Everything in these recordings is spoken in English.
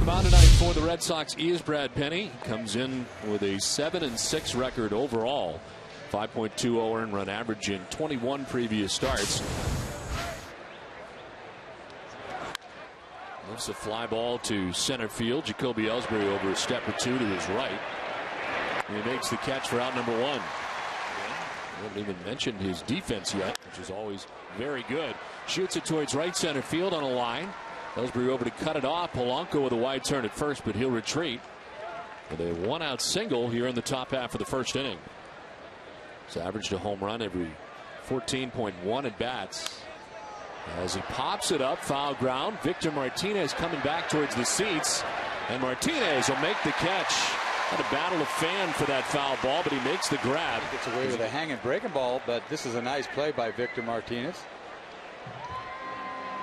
mound tonight for the Red Sox is Brad Penny. Comes in with a 7-6 record overall. 5.20 earned run average in 21 previous starts. Lifts a fly ball to center field. Jacoby Ellsbury over a step or two to his right. And he makes the catch for out number one. We haven't even mentioned his defense yet, which is always very good. Shoots it towards right center field on a line. Ellsbury over to cut it off. Polanco with a wide turn at first, but he'll retreat with a one-out single here in the top half of the first inning. He's averaged a home run every 14.1 at bats. As he pops it up, foul ground. Victor Martinez coming back towards the seats, and Martinez will make the catch. Had a battle of fan for that foul ball, but he makes the grab. He gets away with a hanging breaking ball, but this is a nice play by Victor Martinez.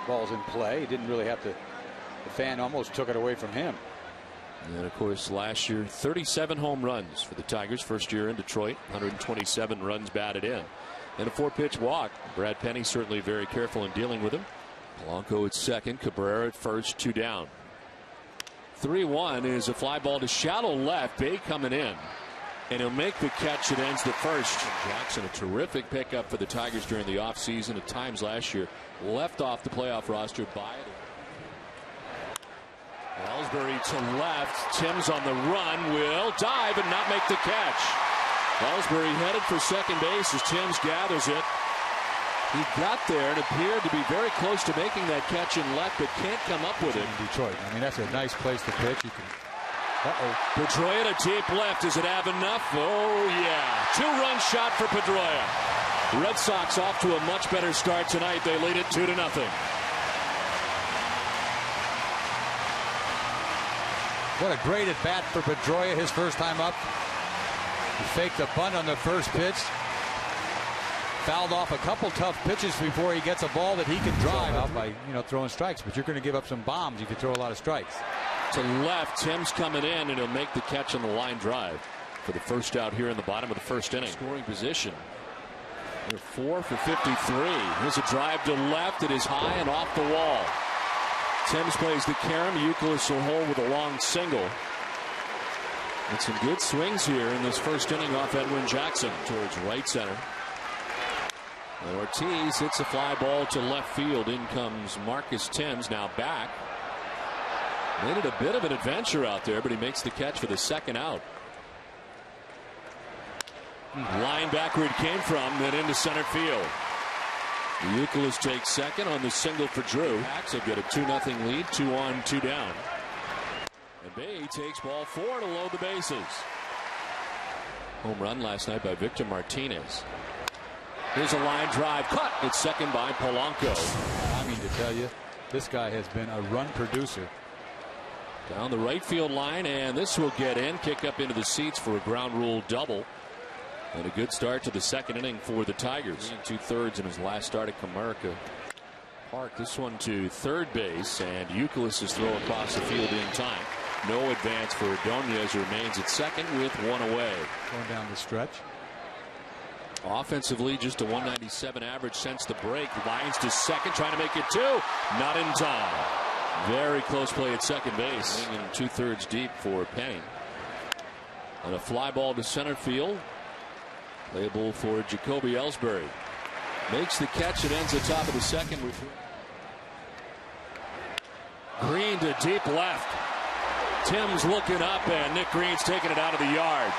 Ball's in play. He didn't really have to. The fan almost took it away from him. And of course, last year, 37 home runs for the Tigers. First year in Detroit, 127 runs batted in. And a 4-pitch walk. Brad Penny certainly very careful in dealing with him. Polanco at second, Cabrera at first, 2 down. 3-1 is a fly ball to shallow left. Bay coming in, and he'll make the catch that ends the first. Jackson, a terrific pickup for the Tigers during the offseason. At times last year, left off the playoff roster by it. Ellsbury to left. Tim's on the run, will dive and not make the catch. Ellsbury headed for second base as Timms gathers it. He got there and appeared to be very close to making that catch in left, but can't come up with it. Detroit. I mean, that's a nice place to pitch. You can. Pedroia to deep left. Does it have enough? Oh, yeah. 2-run shot for Pedroia. Red Sox off to a much better start tonight. They lead it 2-0. What a great at bat for Pedroia, his first time up. He faked a bunt on the first pitch. Fouled off a couple tough pitches before he gets a ball that he can drive out by, throwing strikes. But you're going to give up some bombs. You can throw a lot of strikes. To left, Tim's coming in, and he'll make the catch on the line drive for the first out here in the bottom of the first inning. Scoring position. They're 4 for 53. Here's a drive to left. It is high and off the wall. Timms plays the carom. Euclid will hold with a long single. And some good swings here in this first inning off Edwin Jackson towards right center. And Ortiz hits a fly ball to left field. In comes Marcus Timms, now back. Made it a bit of an adventure out there, but he makes the catch for the second out. Line back where it came from, then into center field. Euclid takes second on the single for Drew. They'll get a 2-0 lead, 2 on, 2 down. And Bay takes ball 4 to load the bases. Home run last night by Victor Martinez. Here's a line drive cut at second by Polanco. I mean to tell you, this guy has been a run producer. Down the right field line, and this will get in. Kick up into the seats for a ground rule double. And a good start to the second inning for the Tigers. 2/3 in his last start at Comerica Park. This one to third base, and Euclid is thrown across the field in time. No advance for Ordonez, who remains at second with 1 away. Going down the stretch. Offensively, just a 197 average since the break. Lines to second, trying to make it 2. Not in time. Very close play at second base. And 2/3 deep for Penny. And a fly ball to center field. Playable for Jacoby Ellsbury. Makes the catch. It ends the top of the second. Green to deep left. Timms looking up, and Nick Green's taking it out of the yard.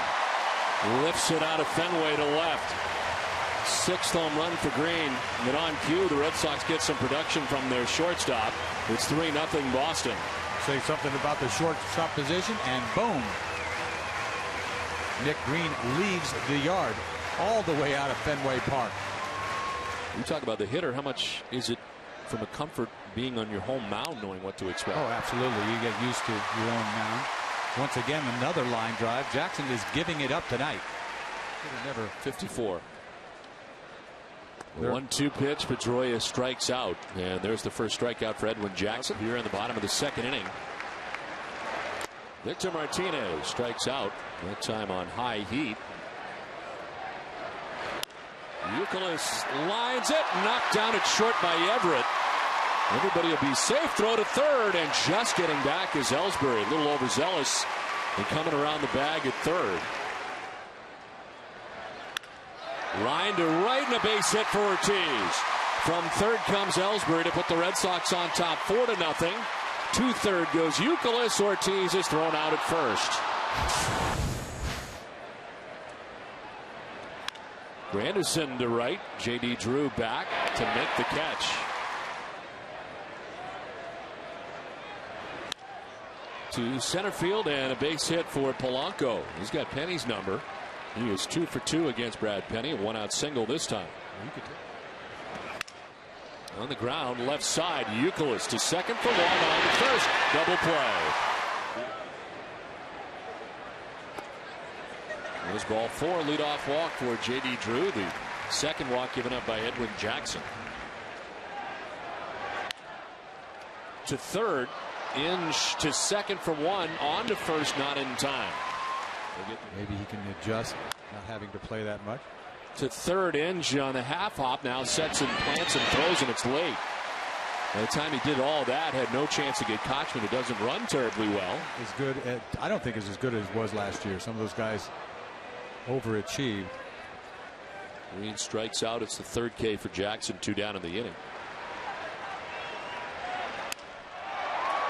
Lifts it out of Fenway to left. 6th home run for Green. And on cue, the Red Sox get some production from their shortstop. It's 3-0 Boston. Say something about the shortstop position, and boom. Nick Green leaves the yard all the way out of Fenway Park. You talk about the hitter. How much is it from a comfort being on your home mound, knowing what to expect? Oh, absolutely. You get used to your own mound. Once again, another line drive. Jackson is giving it up tonight. Never 54. 1-2 pitch. Pedroia strikes out, and there's the first strikeout for Edwin Jackson here in the bottom of the second inning. Victor Martinez strikes out, that time on high heat. Euclid lines it, knocked down at short by Everett. Everybody will be safe. Throw to third, and just getting back is Ellsbury. A little overzealous and coming around the bag at third. Line to right and a base hit for Ortiz. From third comes Ellsbury to put the Red Sox on top 4-0. To third goes Youkilis. Ortiz is thrown out at first. Granderson to right. J.D. Drew back to make the catch. To center field and a base hit for Polanco. He's got Penny's number. He was 2 for 2 against Brad Penny. A 1-out single this time. On the ground, left side, Youkilis to second for one, on to first. Double play. There's ball 4, leadoff walk for J.D. Drew. The second walk given up by Edwin Jackson. To third, Inge to second for one, on to first, not in time. Maybe he can adjust, not having to play that much. To third, Inge on the half hop now sets and plants and throws, and it's late. By the time he did all that, had no chance to get Kochman, who doesn't run terribly well. It's good. I don't think it's as good as it was last year. Some of those guys overachieved. Green strikes out. It's the third K for Jackson. 2 down in the inning.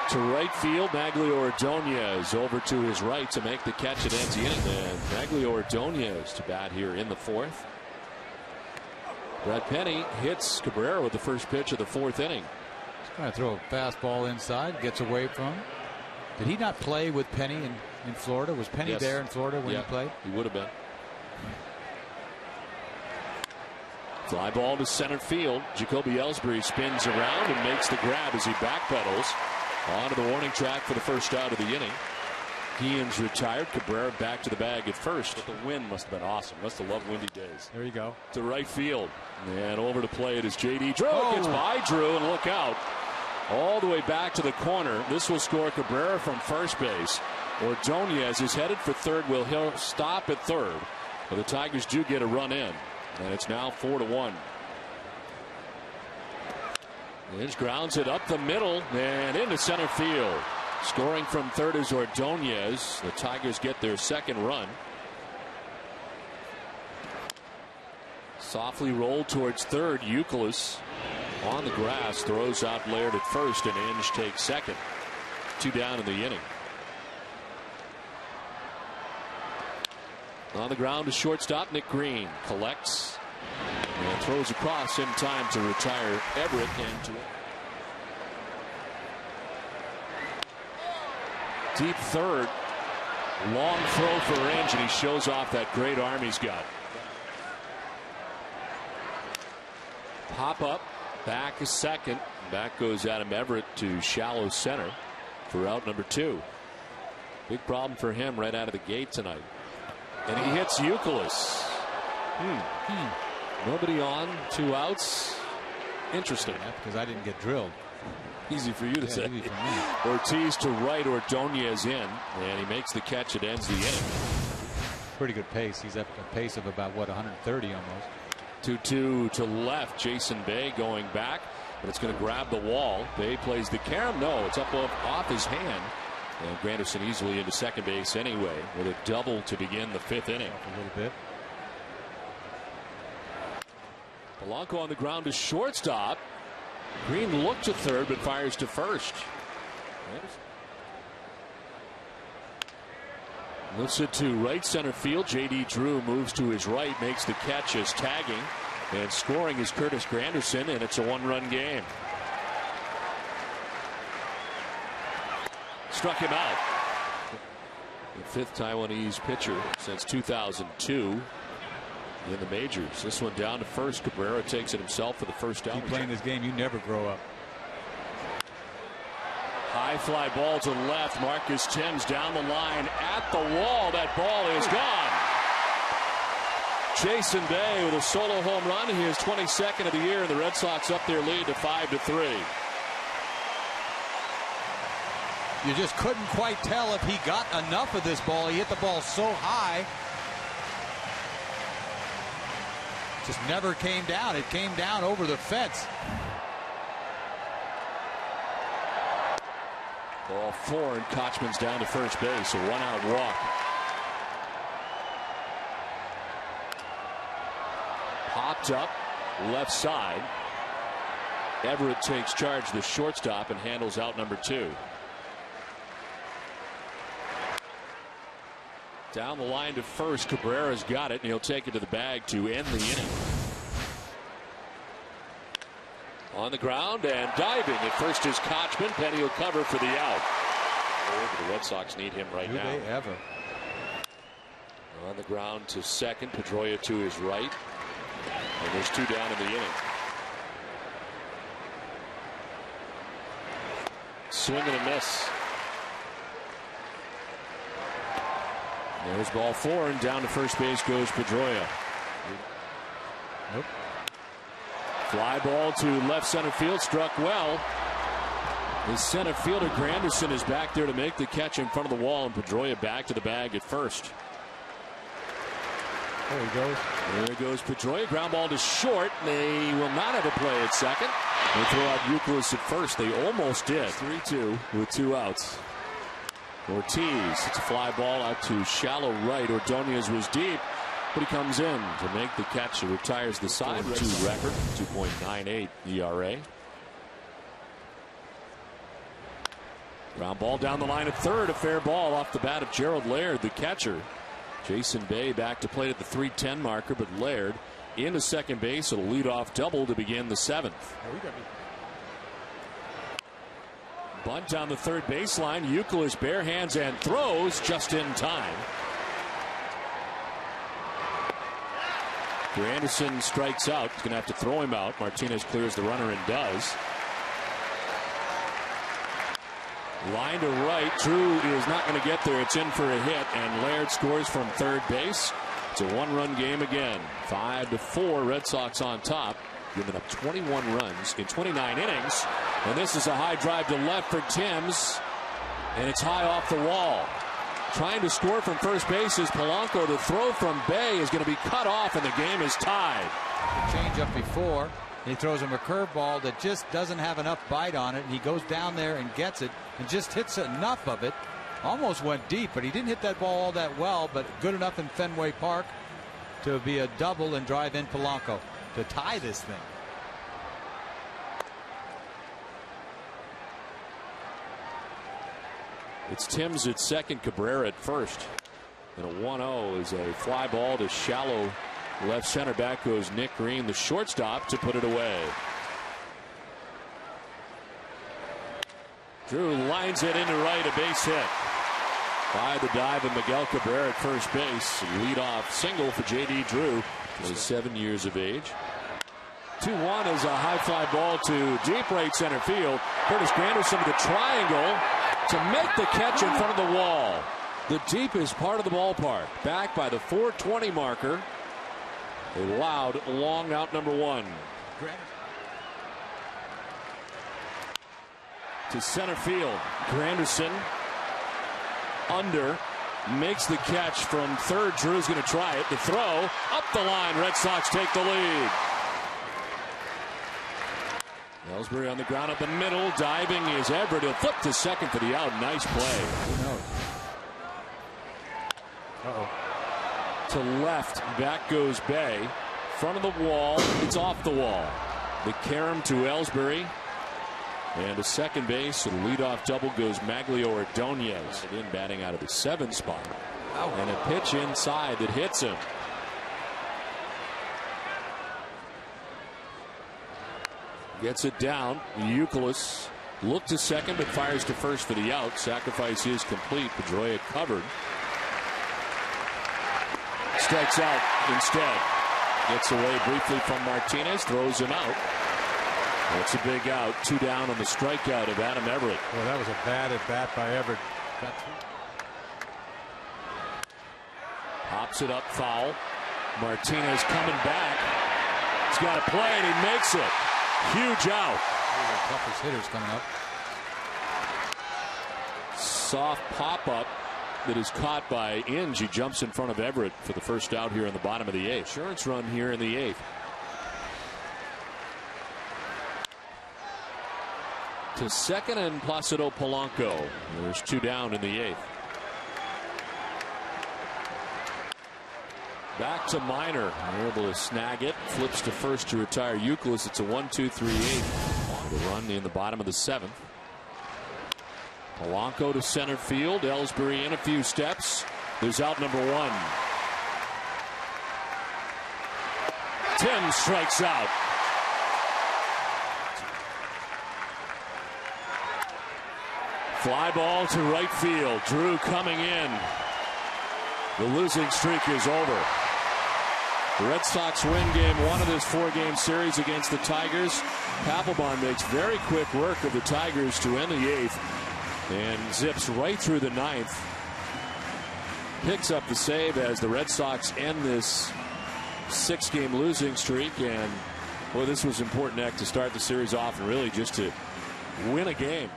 To right field, Maglio Ordonez over to his right to make the catch at ends the inning. And Maglio Ordonez to bat here in the fourth. Brad Penny hits Cabrera with the first pitch of the fourth inning. He's going to throw a fastball inside, gets away from him. Did he not play with Penny in Florida? Was Penny there in Florida when he played? He would have been. Fly ball to center field. Jacoby Ellsbury spins around and makes the grab as he backpedals onto the warning track for the first out of the inning. Guillen's retired. Cabrera back to the bag at first. But the wind must have been awesome. Must have loved windy days. There you go. To right field. And over to play it is J.D. Drew. Gets by Drew, and look out. All the way back to the corner. This will score Cabrera from first base. Ordonez is headed for third. He'll stop at third. But the Tigers do get a run in. And it's now 4-1. Inge grounds it up the middle and into center field. Scoring from third is Ordonez. The Tigers get their second run. Softly rolled towards third. Youkilis on the grass throws out Laird at first, and Inge takes second. 2 down in the inning. On the ground to shortstop, Nick Green collects and throws across in time to retire Everett into it. Deep third. Long throw for Inge, and he shows off that great arm he's got. Pop up, back a second. Back goes Adam Everett to shallow center for out number 2. Big problem for him right out of the gate tonight. And he hits Youkilis. Nobody on, 2 outs. Interesting. Because I didn't get drilled. Easy for you to say. Ortiz to right, Ordonez in, and he makes the catch. It ends the inning. Pretty good pace. He's at a pace of about, what, 130 almost. 2-2 to left. Jason Bay going back, but it's going to grab the wall. Bay plays the carom. No, it's up off his hand. And Granderson easily into second base anyway with a double to begin the 5th inning. A little bit. Polanco on the ground to shortstop. Green looked to third but fires to first. Lifts it to right center field. J.D. Drew moves to his right, makes the catch as tagging, and scoring is Curtis Granderson, and it's a 1-run game. Struck him out. The 5th Taiwanese pitcher since 2002 in the majors. This one down to first. Cabrera takes it himself for the first out. Keep playing this game, you never grow up. High fly ball to left. Marcus Thames down the line at the wall. That ball is gone. Jason Bay with a solo home run. He is 22nd of the year, and the Red Sox up their lead to 5-3. You just couldn't quite tell if he got enough of this ball. He hit the ball so high. Just never came down. It came down over the fence. Ball 4, and Kochman's down to first base. A 1-out walk. Popped up left side. Everett takes charge, the shortstop, and handles out number 2. Down the line to first. Cabrera's got it, and he'll take it to the bag to end the inning. On the ground and diving at first is Kochman. Penny will cover for the out. Oh, the Red Sox need him right now. Do they ever? On the ground to second. Pedroia to his right. And there's 2 down in the inning. Swing and a miss. There's ball 4, and down to first base goes Pedroia. Nope. Fly ball to left center field, struck well. His center fielder Granderson is back there to make the catch in front of the wall, and Pedroia back to the bag at first. There he goes. There goes Pedroia. Ground ball to short. They will not have a play at second. They throw out Euclid at first. They almost did. 3-2 with 2 outs. Ortiz, it's a fly ball out to shallow right. Ordonez was deep, but he comes in to make the catch. It retires the side 2 record, 2.98 ERA. Ground ball down the line at third. A fair ball off the bat of Gerald Laird, the catcher. Jason Bay back to plate at the 3:10 marker, but Laird into second base. It'll lead off double to begin the 7th. Bunt down the third baseline. Euclid bare hands and throws just in time. Granderson strikes out. He's going to have to throw him out. Martinez clears the runner and does. Line to right. Drew is not going to get there. It's in for a hit, and Laird scores from third base. It's a 1-run game again. 5-4. Red Sox on top, giving up 21 runs in 29 innings. And this is a high drive to left for Timms, and it's high off the wall. Trying to score from first base is Polanco. The throw from Bay is going to be cut off, and the game is tied. Change up before. He throws him a curveball that just doesn't have enough bite on it, and he goes down there and gets it and just hits enough of it. Almost went deep, but he didn't hit that ball all that well, but good enough in Fenway Park to be a double and drive in Polanco to tie this thing. It's Timms at second, Cabrera at first. And a 1-0 is a fly ball to shallow left center. Back goes Nick Green, the shortstop, to put it away. Drew lines it into right, a base hit. By the dive of Miguel Cabrera at first base. Lead off single for J.D. Drew. He's 7 years of age. 2-1 is a high fly ball to deep right center field. Curtis Granderson with a triangle to make the catch in front of the wall. The deepest part of the ballpark. Back by the 4:20 marker. A loud long out number 1. To center field. Granderson under, makes the catch from third. Drew's going to try it. The throw up the line. Red Sox take the lead. Ellsbury on the ground up the middle. Diving is Everett. He'll flip to second for the out. Nice play. Who knows? To left. Back goes Bay. Front of the wall. It's off the wall. The carom to Ellsbury. And to second base, a leadoff double goes Maglio Ordonez. In batting out of the 7th spot. Ow. And a pitch inside that hits him. Gets it down. Euclid looked to second but fires to first for the out. Sacrifice is complete. Pedroia covered. Strikes out instead. Gets away briefly from Martinez. Throws him out. That's a big out. 2 down on the strikeout of Adam Everett. Well, that was a bad at bat by Everett. Pops it up foul. Martinez coming back. He's got a play and he makes it. Huge out. Toughest hitters coming up. Soft pop up that is caught by Inge. He jumps in front of Everett for the first out here in the bottom of the 8th. Insurance run here in the 8th. to second and Placido Polanco. There's 2 down in the 8th. Back to Minor. They're able to snag it. Flips to first to retire Euclid. It's a 1-2-3-8. The run in the bottom of the 7th. Polanco to center field. Ellsbury in a few steps. There's out number 1. Tim strikes out. Fly ball to right field. Drew coming in. The losing streak is over. The Red Sox win game 1 of this 4-game series against the Tigers. Papelbon makes very quick work of the Tigers to end the 8th and zips right through the 9th. Picks up the save as the Red Sox end this 6-game losing streak. And boy, this was important act to start the series off and really just to win a game.